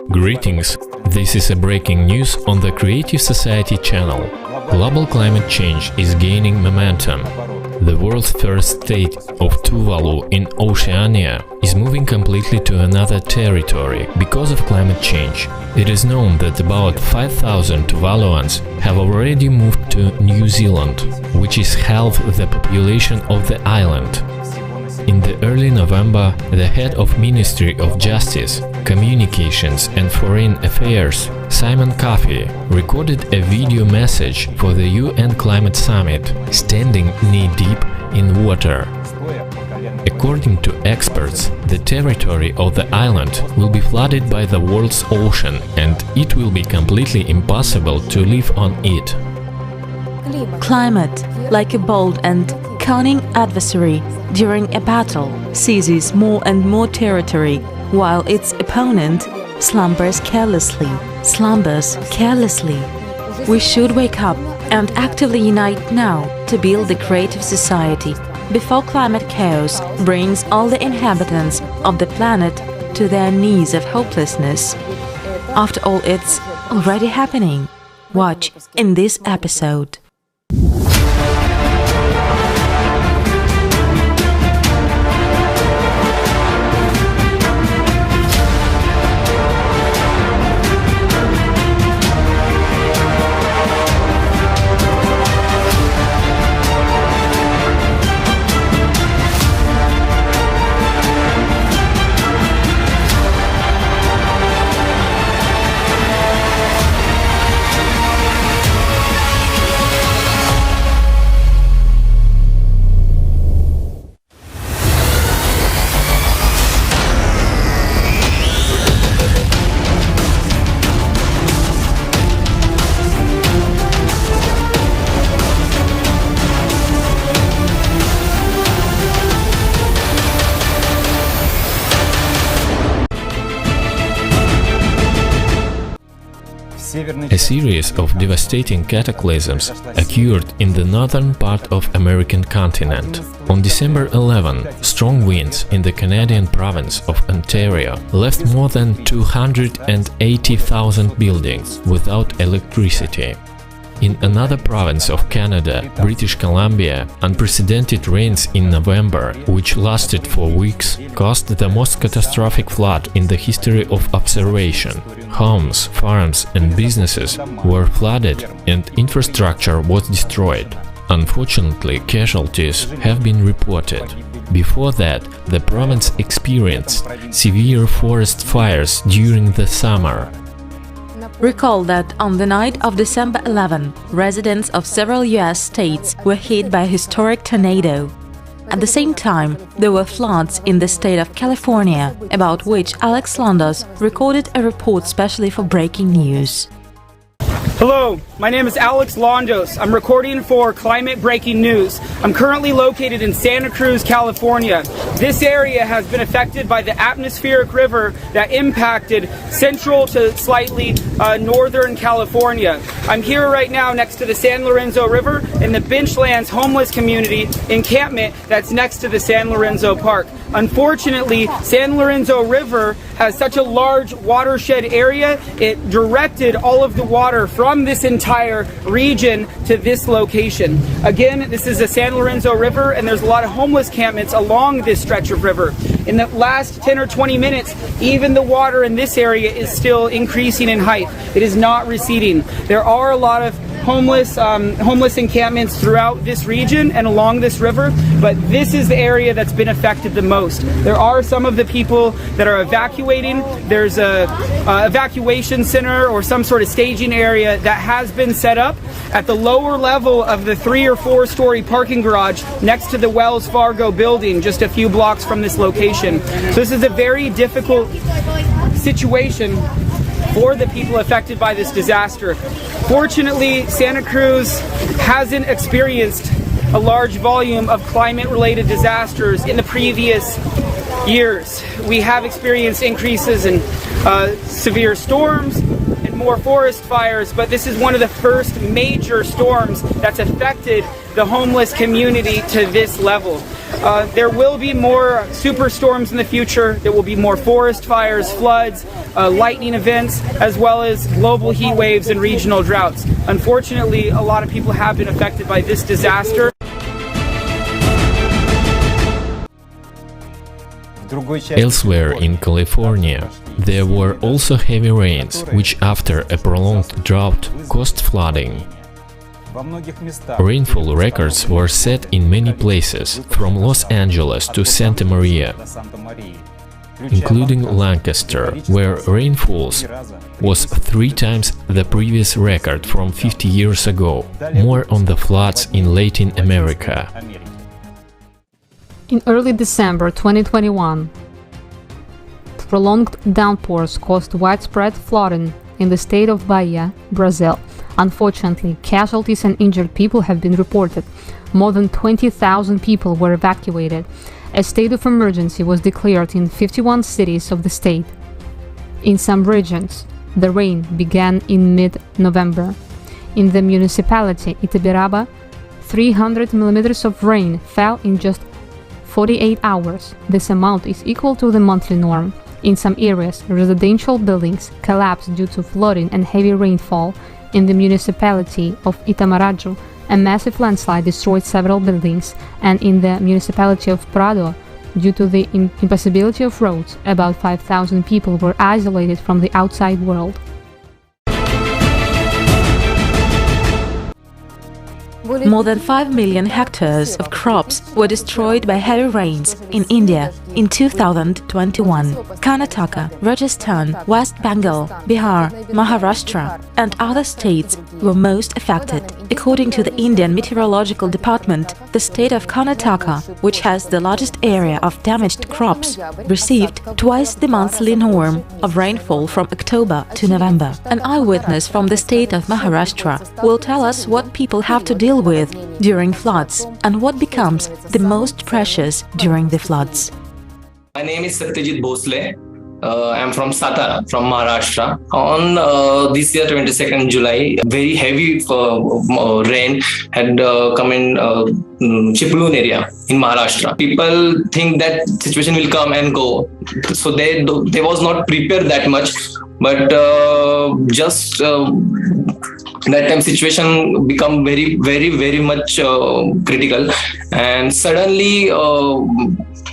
Greetings, this is a breaking news on the Creative Society channel. Global climate change is gaining momentum. The world's first state of Tuvalu in Oceania is moving completely to another territory because of climate change. It is known that about 5,000 Tuvaluans have already moved to New Zealand, which is half the population of the island. In the early November, the head of Ministry of Justice, Communications and Foreign Affairs, Simon Coffey, recorded a video message for the UN Climate Summit, standing knee-deep in water. According to experts, the territory of the island will be flooded by the world's ocean and it will be completely impossible to live on it. Climate, like a bold and cunning adversary during a battle, seizes more and more territory, while its opponent slumbers carelessly. We should wake up and actively unite now to build a creative society before climate chaos brings all the inhabitants of the planet to their knees of hopelessness. After all, it's already happening. Watch in this episode. A series of devastating cataclysms occurred in the northern part of American continent. On December 11, strong winds in the Canadian province of Ontario left more than 280,000 buildings without electricity. In another province of Canada, British Columbia, unprecedented rains in November, which lasted for weeks, caused the most catastrophic flood in the history of observation. Homes, farms and businesses were flooded and infrastructure was destroyed. Unfortunately, casualties have been reported. Before that, the province experienced severe forest fires during the summer. Recall that on the night of December 11, residents of several US states were hit by a historic tornado. At the same time, there were floods in the state of California, about which Alex Londos recorded a report specially for breaking news. Hello, my name is Alex Londos. I'm recording for Climate Breaking News. I'm currently located in Santa Cruz, California. This area has been affected by the atmospheric river that impacted central to slightly northern California. I'm here right now next to the San Lorenzo River in the Benchlands homeless community encampment that's next to the San Lorenzo Park. Unfortunately, San Lorenzo River has such a large watershed area, it directed all of the water from this entire region to this location. Again, this is the San Lorenzo River and there's a lot of homeless encampments along this stretch of river. In the last 10 or 20 minutes, even the water in this area is still increasing in height. It is not receding. There are a lot of homeless encampments throughout this region and along this river, but this is the area that's been affected the most. There are some of the people that are evacuating. There's a evacuation center or some sort of staging area that has been set up at the lower level of the 3 or 4 story parking garage next to the Wells Fargo building just a few blocks from this location. So this is a very difficult situation for the people affected by this disaster. Fortunately, Santa Cruz hasn't experienced a large volume of climate-related disasters in the previous years. We have experienced increases in severe storms and more forest fires, but this is one of the first major storms that's affected the homeless community to this level. There will be more superstorms in the future. There will be more forest fires, floods, lightning events, as well as global heat waves and regional droughts. Unfortunately, a lot of people have been affected by this disaster. Elsewhere in California, there were also heavy rains, which after a prolonged drought caused flooding. Rainfall records were set in many places, from Los Angeles to Santa Maria, including Lancaster, where rainfalls was 3 times the previous record from 50 years ago. More on the floods in Latin America. In early December 2021, prolonged downpours caused widespread flooding in the state of Bahia, Brazil. Unfortunately, casualties and injured people have been reported. More than 20,000 people were evacuated. A state of emergency was declared in 51 cities of the state. In some regions, the rain began in mid-November. In the municipality Itabiraba, 300 millimeters of rain fell in just 48 hours. This amount is equal to the monthly norm. In some areas, residential buildings collapsed due to flooding and heavy rainfall. In the municipality of Itamaraju, a massive landslide destroyed several buildings, and in the municipality of Prado, due to the impossibility of roads, about 5,000 people were isolated from the outside world. More than 5 million hectares of crops were destroyed by heavy rains in India in 2021. Karnataka, Rajasthan, West Bengal, Bihar, Maharashtra and other states were most affected. According to the Indian Meteorological Department, the state of Karnataka, which has the largest area of damaged crops, received twice the monthly norm of rainfall from October to November. An eyewitness from the state of Maharashtra will tell us what people have to deal with during floods and what becomes the most precious during the floods. My name is Bhosle. I'm from Satara, from Maharashtra. On this year, 22nd July, very heavy rain had come in Chiploon area in Maharashtra. People think that situation will come and go, so they was not prepared that much. But just that time situation become very much critical, and suddenly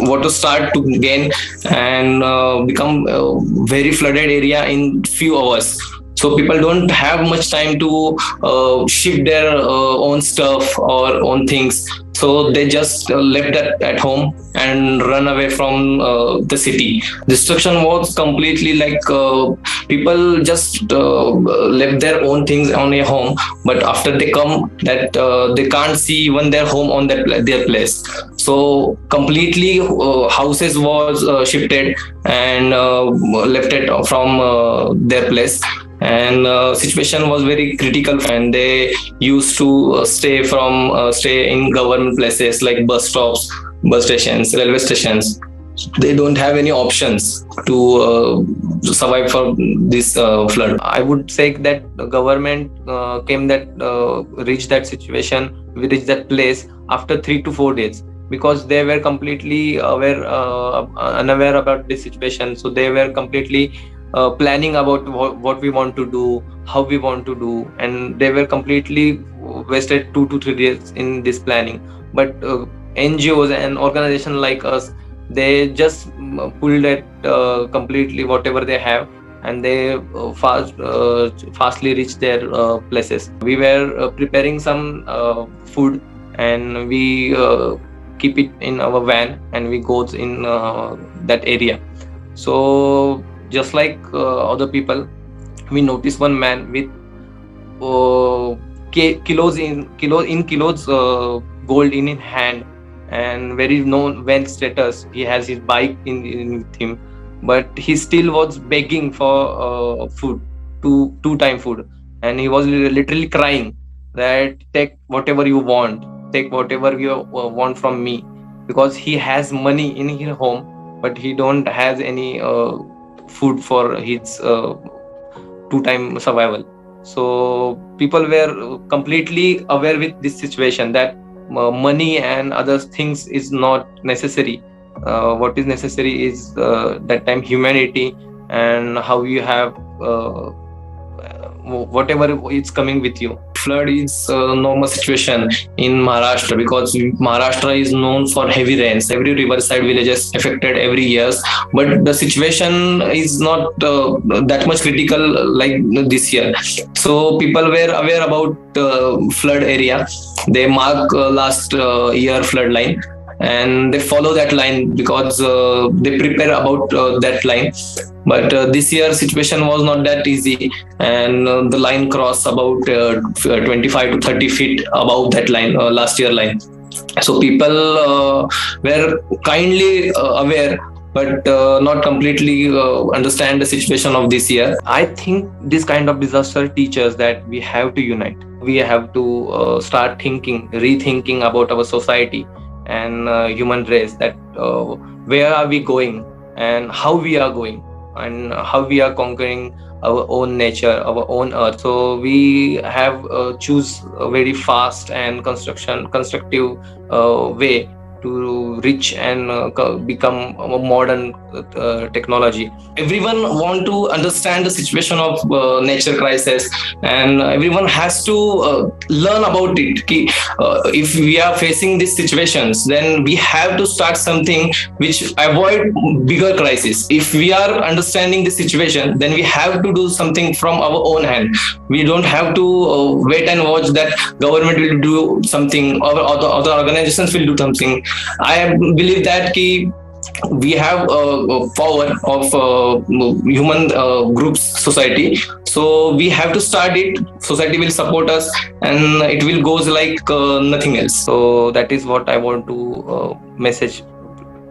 water start to gain and become very flooded area in few hours. So people don't have much time to shift their own stuff or own things. So they just left that at home and run away from the city. Destruction was completely like people just left their own things on their home. But after they come, that they can't see even their home on their place. So completely houses was shifted and left it from their place. And situation was very critical, and they used to stay in government places like bus stops, bus stations, railway stations. They don't have any options to survive for this flood. I would say that the government reached that situation, we reached that place after 3 to 4 days, because they were completely unaware about this situation. So they were completely planning about what we want to do, how we want to do, and they were completely wasted 2 to 3 days in this planning. But NGOs and organizations like us, they just pulled it completely whatever they have, and they fastly reached their places. We were preparing some food, and we keep it in our van, and we go in that area. So just like other people, we noticed one man with kilos gold in his hand, and very known wealth status. He has his bike in with him, but he still was begging for food, two-time food, and he was literally crying that take whatever you want, take whatever you want from me, because he has money in his home, but he don't has any food for his two-time survival. So people were completely aware with this situation that money and other things is not necessary. What is necessary is that time humanity, and how you have whatever is coming with you. Flood is a normal situation in Maharashtra because Maharashtra is known for heavy rains. Every riverside village is affected every year, but the situation is not that much critical like this year. So people were aware about flood area. They mark last year flood line, and they follow that line because they prepare about that line. But this year situation was not that easy, and the line crossed about 25 to 30 feet above that line, last year line. So people were kindly aware, but not completely understand the situation of this year. I think this kind of disaster teaches that we have to unite. We have to start rethinking about our society and human race, that where are we going and how we are going and how we are conquering our own nature, our own earth. So we have choose a very fast and constructive way to reach and become a modern technology. Everyone want to understand the situation of nature crisis, and everyone has to learn about it. If we are facing these situations, then we have to start something which avoid bigger crisis. If we are understanding the situation, then we have to do something from our own hand. We don't have to wait and watch that government will do something or other organizations will do something. I believe that we have power of human groups, society. So we have to start it. Society will support us, and it will goes like nothing else. So that is what I want to message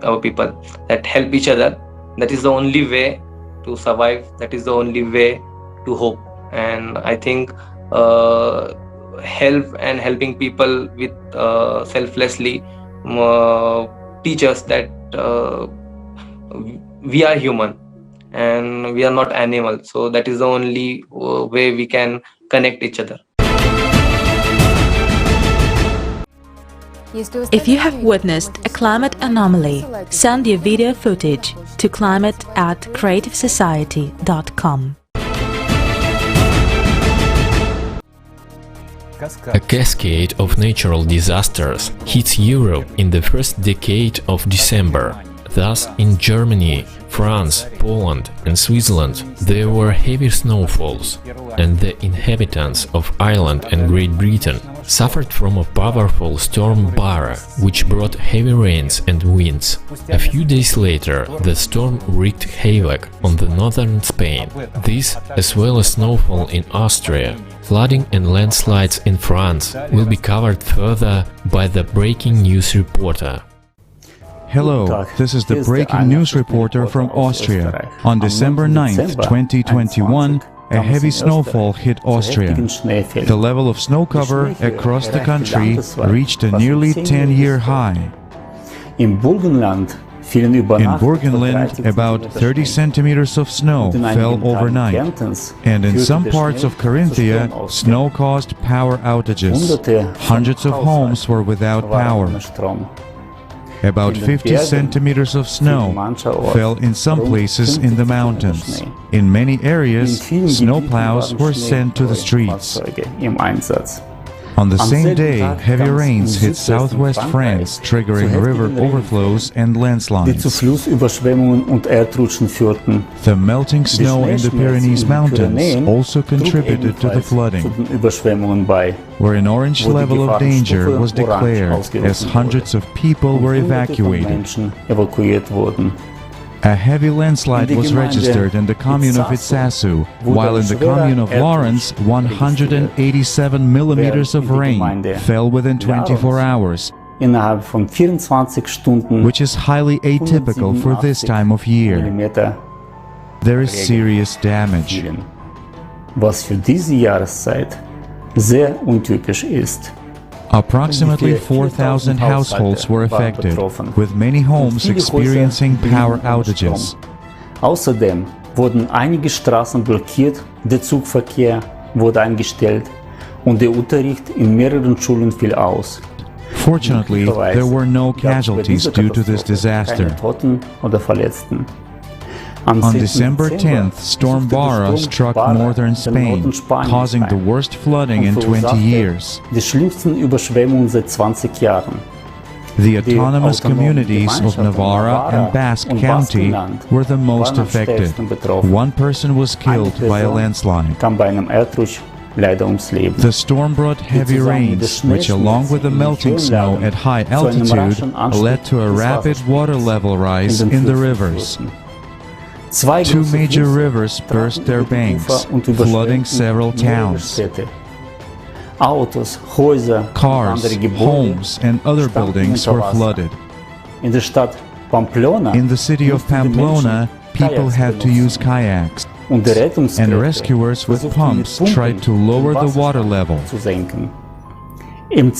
our people, that help each other. That is the only way to survive. That is the only way to hope. And I think help and helping people with selflessly teach us that we are human and we are not animal. So that is the only way we can connect each other. If you have witnessed a climate anomaly, send your video footage to climate@creativesociety.com. A cascade of natural disasters hits Europe in the first decade of December. Thus, in Germany, France, Poland and Switzerland, there were heavy snowfalls, and the inhabitants of Ireland and Great Britain suffered from a powerful storm Bara, which brought heavy rains and winds. A few days later, the storm wreaked havoc on the northern Spain. This, as well as snowfall in Austria, flooding and landslides in France, will be covered further by the breaking news reporter. Hello, this is the breaking news reporter from Austria. On December 9th, 2021, a heavy snowfall hit Austria. The level of snow cover across the country reached a nearly 10-year high. In Burgenland, about 30 centimeters of snow fell overnight, and in some parts of Carinthia, snow caused power outages. Hundreds of homes were without power. About 50 centimeters of snow fell in some places in the mountains. In many areas, snowplows were sent to the streets. On the same day, heavy rains hit southwest France, triggering river overflows and landslides. The melting snow in the Pyrenees Mountains also contributed to the flooding, where an orange level of danger was declared as hundreds of people were evacuated. A heavy landslide was registered in the commune of Itzazu, while in the commune of Lawrence, 187 millimeters of rain fell within 24 hours, which is highly atypical for this time of year. There is serious damage. Approximately 4,000 households were affected, with many homes experiencing power outages. wurden einige Straßen blockiert, der Zugverkehr wurde eingestellt und der Unterricht in mehreren Schulen fiel aus. Fortunately, there were no casualties due to this disaster. On December 10th, Storm Bara struck northern Spain, causing the worst flooding in 20 years. Die schlimmsten Überschwemmungen seit 20 Jahren. The autonomous communities of Navarra and Basque County were the most affected. One person was killed by a landslide. The storm brought heavy rains, which along with the melting snow at high altitude, led to a rapid water level rise in the rivers. Two major rivers burst their banks, flooding several towns. Cars, homes, and other buildings were flooded. In the city of Pamplona, people had to use kayaks, and rescuers with pumps tried to lower the water level. In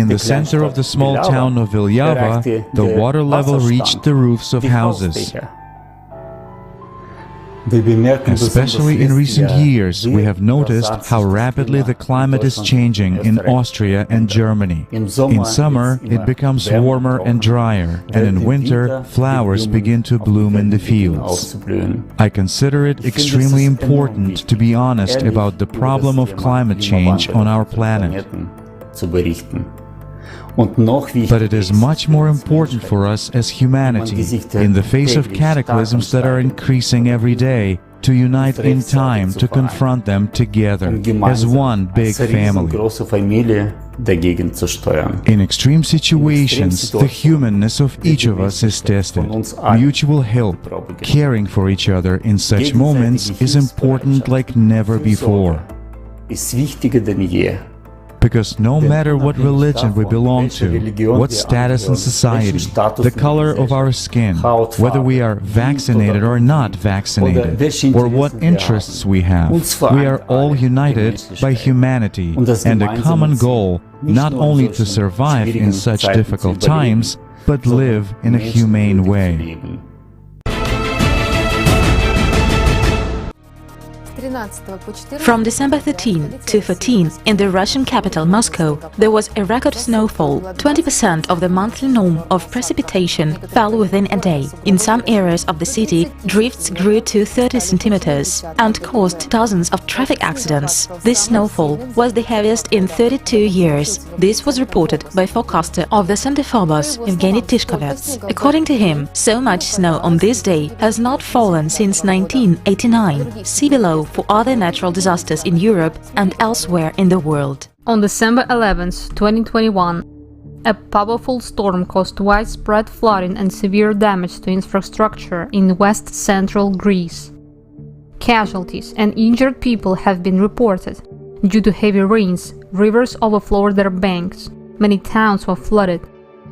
the center of the small town of Villava, the water level reached the roofs of houses. Especially in recent years, we have noticed how rapidly the climate is changing in Austria and Germany. In summer, it becomes warmer and drier, and in winter, flowers begin to bloom in the fields. I consider it extremely important to be honest about the problem of climate change on our planet. But it is much more important for us as humanity, in the face of cataclysms that are increasing every day, to unite in time to confront them together as one big family. In extreme situations, the humanness of each of us is tested. Mutual help, caring for each other in such moments is important like never before. Because no matter what religion we belong to, what status in society, the color of our skin, whether we are vaccinated or not vaccinated, or what interests we have, we are all united by humanity and a common goal, not only to survive in such difficult times, but live in a humane way. From December 13 to 14, in the Russian capital Moscow, there was a record snowfall. 20% of the monthly norm of precipitation fell within a day. In some areas of the city, drifts grew to 30 centimeters and caused dozens of traffic accidents. This snowfall was the heaviest in 32 years. This was reported by forecaster of the Center Phobos, Evgeny Tishkovets. According to him, so much snow on this day has not fallen since 1989. See below for other natural disasters in Europe and elsewhere in the world. On December 11, 2021, a powerful storm caused widespread flooding and severe damage to infrastructure in west-central Greece. Casualties and injured people have been reported. Due to heavy rains, rivers overflowed their banks, many towns were flooded,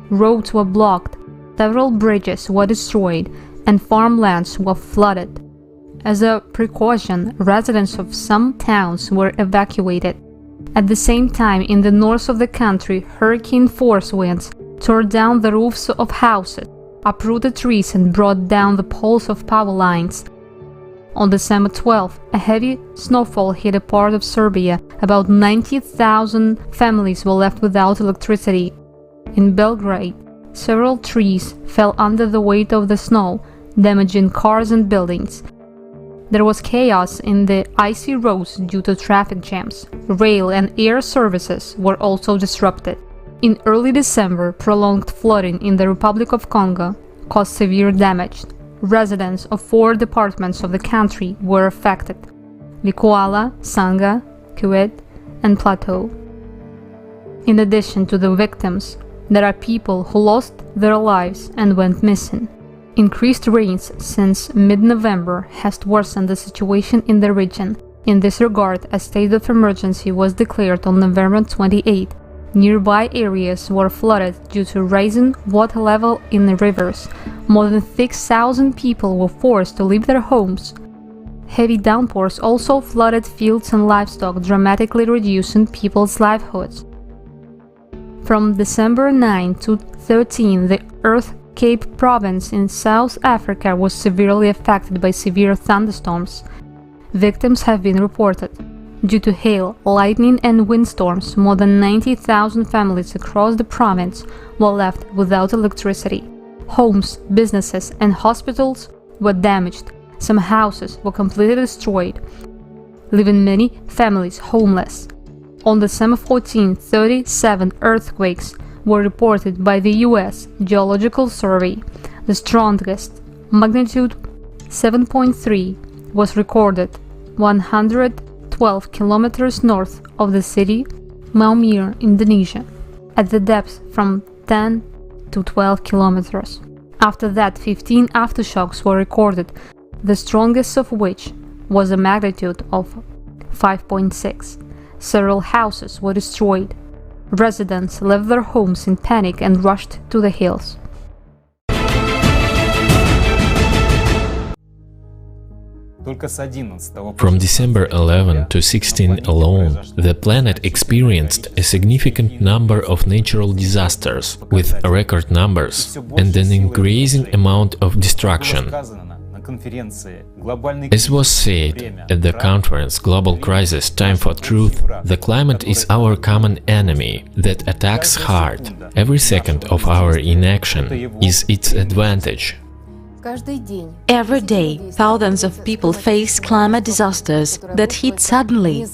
roads were blocked, several bridges were destroyed, and farmlands were flooded. As a precaution, residents of some towns were evacuated. At the same time, in the north of the country, hurricane-force winds tore down the roofs of houses, uprooted trees and brought down the poles of power lines. On December 12, a heavy snowfall hit a part of Serbia. About 90,000 families were left without electricity. In Belgrade, several trees fell under the weight of the snow, damaging cars and buildings. There was chaos in the icy roads due to traffic jams. Rail and air services were also disrupted. In early December, prolonged flooding in the Republic of Congo caused severe damage. Residents of 4 departments of the country were affected: Likuala, Sanga, Kuwait, and Plateau. In addition to the victims, there are people who lost their lives and went missing. Increased rains since mid-November has worsened the situation in the region. In this regard, a state of emergency was declared on November 28. Nearby areas were flooded due to rising water level in the rivers. More than 6,000 people were forced to leave their homes. Heavy downpours also flooded fields and livestock, dramatically reducing people's livelihoods. From December 9 to 13, the Earth Cape Province in South Africa was severely affected by severe thunderstorms. Victims have been reported. Due to hail, lightning and windstorms, more than 90,000 families across the province were left without electricity. Homes, businesses, and hospitals were damaged. Some houses were completely destroyed, leaving many families homeless. On December 14, 37 earthquakes were reported by the US Geological Survey. The strongest, magnitude 7.3, was recorded 112 kilometers north of the city Maumere, Indonesia, at the depth from 10 to 12 kilometers. After that, 15 aftershocks were recorded, the strongest of which was a magnitude of 5.6. Several houses were destroyed. Residents left their homes in panic and rushed to the hills. From December 11 to 16 alone, the planet experienced a significant number of natural disasters, with record numbers and an increasing amount of destruction. As was said at the conference Global Crisis Time for Truth, the climate is our common enemy that attacks hard. Every second of our inaction is its advantage. Every day, thousands of people face climate disasters that hit suddenly,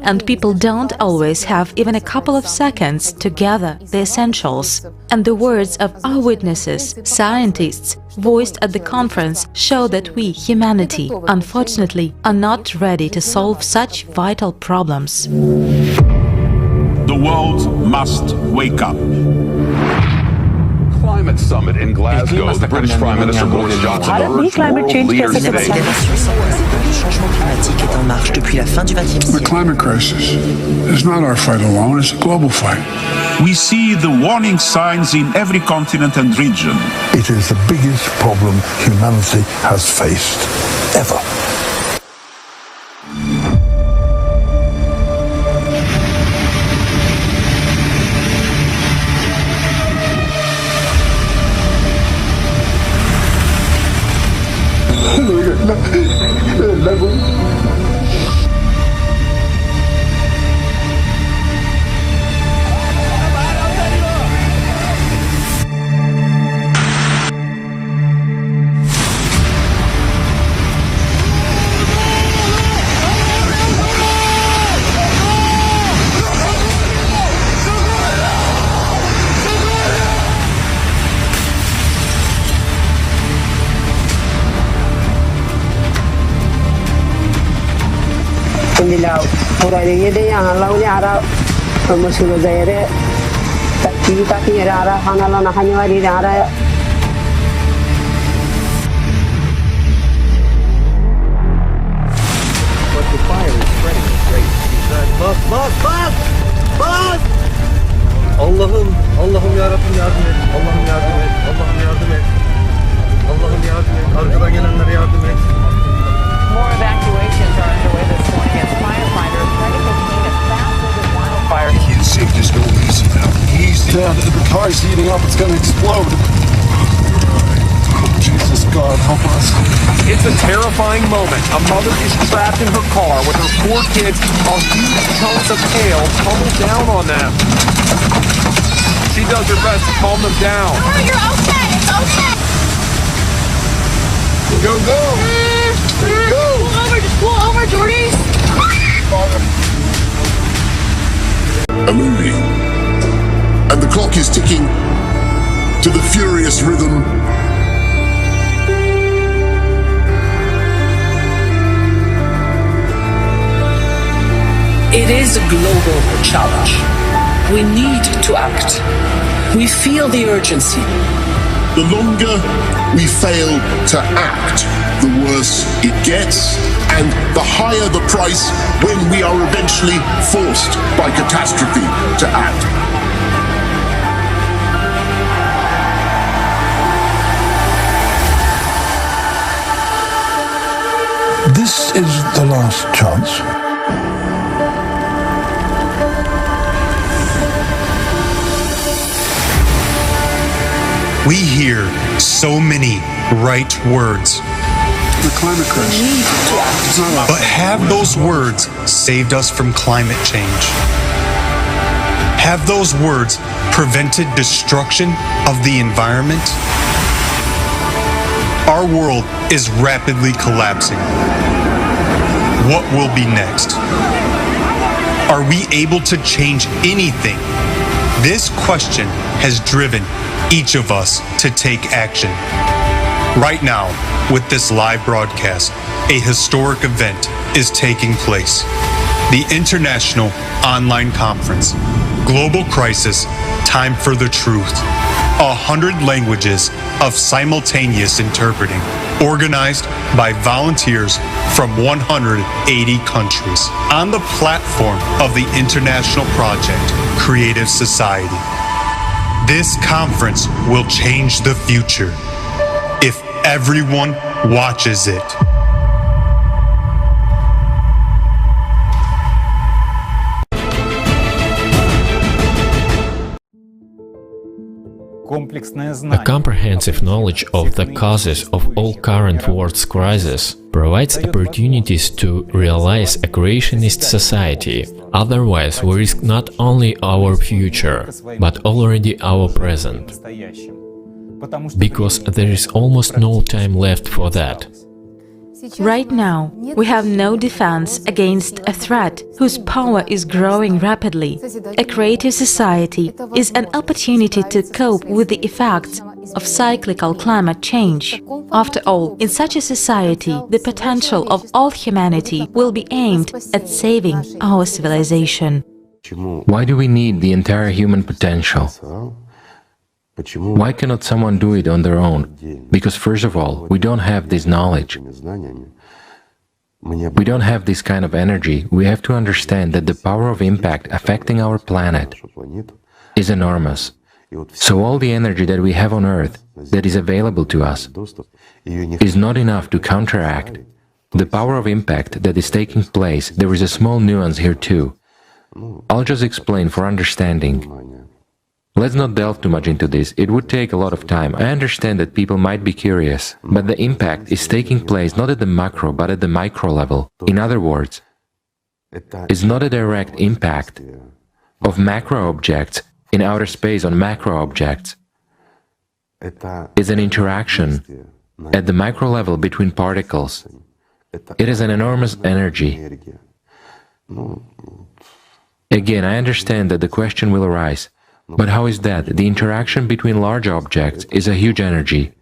and people don't always have even a couple of seconds to gather the essentials. And the words of our witnesses, scientists, voiced at the conference show that we, humanity, unfortunately, are not ready to solve such vital problems. The world must wake up. Climate summit in Glasgow, the British Prime Minister Boris Johnson urged world leaders today. The climate crisis is not our fight alone, it's a global fight. We see the warning signs in every continent and region. It is the biggest problem humanity has faced ever. Allah'ım yarabbim yardım et. Allah'ım yardım et. Allah'ım yardım et. Allah'ım yardım et. Arkadan gelenlere yardım et. More evacuations are underway this morning as firefighters try to contain a fast-moving wildfire. It's safe, just go easy now. Easy. The car's heating up, it's gonna explode. Jesus, God, help us. It's a terrifying moment. A mother is trapped in her car with her 4 kids while huge chunks of hail tumble down on them. She does her best to calm them down. No, you're okay. It's okay. Go, go. Go. Pull over, Jordy. A movie. And the clock is ticking to the furious rhythm. It is a global challenge. We need to act. We feel the urgency. The longer we fail to act, the worse it gets, and the higher the price when we are eventually forced by catastrophe to act. This is the last chance. We hear so many right words. The climate crash. But have those words saved us from climate change? Have those words prevented destruction of the environment? Our world is rapidly collapsing. What will be next? Are we able to change anything? This question has driven each of us to take action. Right now, with this live broadcast, a historic event is taking place. The International Online Conference, Global Crisis, Time for the Truth. 100 languages of simultaneous interpreting, organized by volunteers from 180 countries on the platform of the international project, Creative Society. This conference will change the future if everyone watches it. A comprehensive knowledge of the causes of all current world's crises provides opportunities to realize a creationist society. Otherwise, we risk not only our future, but already our present. Because there is almost no time left for that. Right now, we have no defense against a threat whose power is growing rapidly. A creative society is an opportunity to cope with the effects of cyclical climate change. After all, in such a society, the potential of all humanity will be aimed at saving our civilization. Why do we need the entire human potential? Why cannot someone do it on their own? Because first of all, we don't have this knowledge. We don't have this kind of energy. We have to understand that the power of impact affecting our planet is enormous. So all the energy that we have on Earth that is available to us is not enough to counteract the power of impact that is taking place. There is a small nuance here too. I'll just explain for understanding. Let's not delve too much into this, it would take a lot of time. I understand that people might be curious, but the impact is taking place not at the macro, but at the micro level. In other words, it's not a direct impact of macro objects in outer space on macro objects. It's an interaction at the micro level between particles. It is an enormous energy. Again, I understand that the question will arise. But how is that? The interaction between large objects is a huge energy,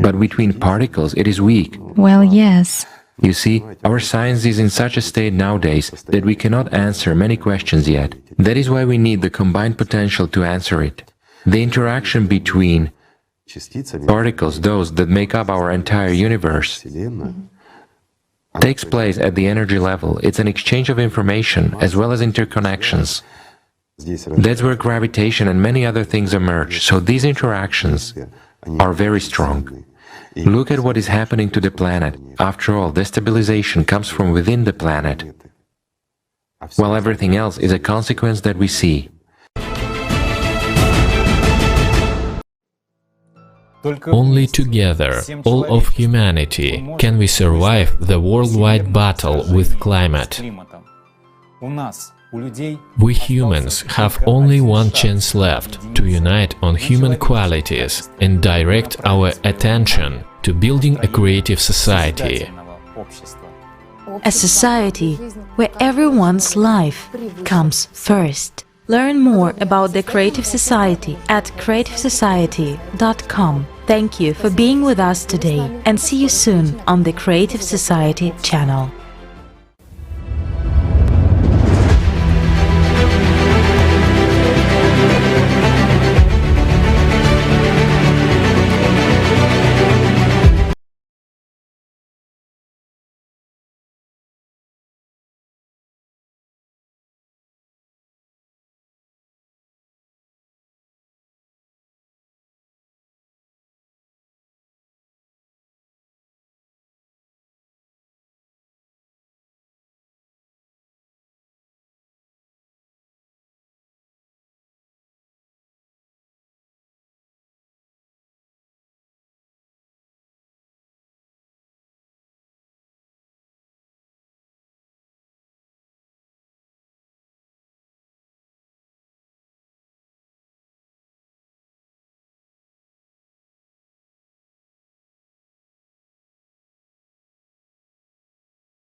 but between particles it is weak. Well, yes. You see, our science is in such a state nowadays that we cannot answer many questions yet. That is why we need the combined potential to answer it. The interaction between particles, those that make up our entire universe, takes place at the energy level. It's an exchange of information as well as interconnections. That's where gravitation and many other things emerge, so these interactions are very strong. Look at what is happening to the planet. After all, destabilization comes from within the planet, while everything else is a consequence that we see. Only together, all of humanity, can we survive the worldwide battle with climate. We humans have only one chance left to unite on human qualities and direct our attention to building a creative society. A society where everyone's life comes first. Learn more about the Creative Society at creativesociety.com. Thank you for being with us today and see you soon on the Creative Society channel.